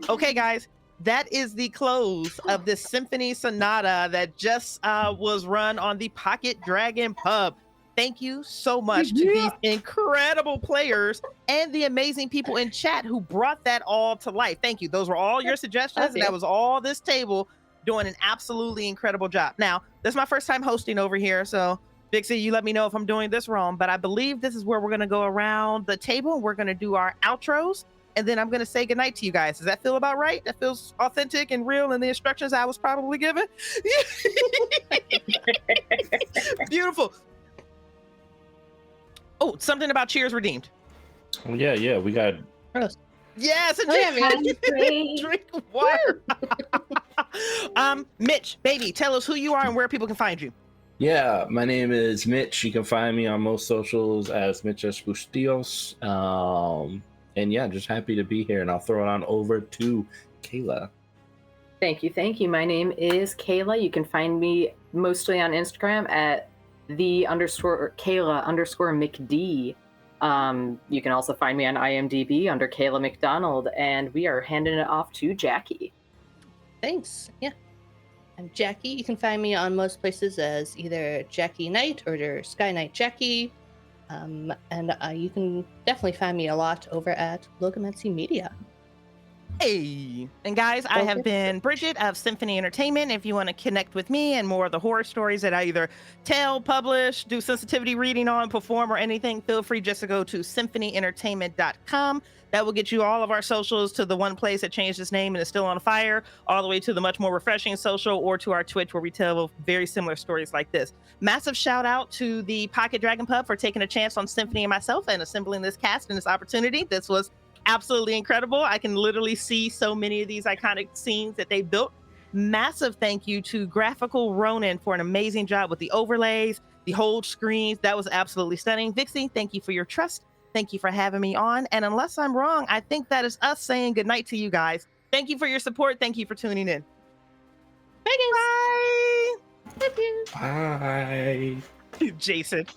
Okay, guys, that is the close of this Symphony Sonata that just was run on the Pocket Dragon Pub. Thank you so much to these incredible players and the amazing people in chat who brought that all to life. Thank you. Those were all your suggestions, and that was all this table doing an absolutely incredible job. Now, this is my first time hosting over here, so Dixie, you let me know if I'm doing this wrong, but I believe this is where we're going to go around the table. We're going to do our outros, and then I'm going to say goodnight to you guys. Does that feel about right? That feels authentic and real in the instructions I was probably given? Beautiful. Oh, something about cheers redeemed. Well, yeah, we got. Yes, and man. drink water. Mitch, baby, tell us who you are and where people can find you. Yeah, my name is Mitch. You can find me on most socials as Mitch Bustillos. And yeah, just happy to be here. And I'll throw it on over to Kayla. Thank you, thank you. My name is Kayla. You can find me mostly on Instagram at _Kayla_McD. You can also find me on IMDb under Kayla McDonald, and we are handing it off to Jackie. Thanks. Yeah. I'm Jackie. You can find me on most places as either Jackie Knight or Sky Knight Jackie. And you can definitely find me a lot over at Logomancy Media. Hey, and guys, I have been Bridgett of Symphony Entertainment. If you want to connect with me and more of the horror stories that I either tell, publish, do sensitivity reading on, perform, or anything, feel free just to go to symphonyentertainment.com. That will get you all of our socials to the one place that changed its name and is still on fire, all the way to the much more refreshing social, or to our Twitch where we tell very similar stories like this. Massive shout out to the Pocket Dragon Pub for taking a chance on Symphony and myself and assembling this cast and this opportunity. This was absolutely incredible. I can literally see so many of these iconic scenes that they built. Massive thank you to Graphical Ronin for an amazing job with the overlays, the whole screens. That was absolutely stunning. Vixie, thank you for your trust. Thank you for having me on. And unless I'm wrong, I think that is us saying goodnight to you guys. Thank you for your support. Thank you for tuning in. Bye, guys. Bye. Bye. Jason.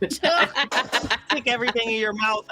Stick everything in your mouth.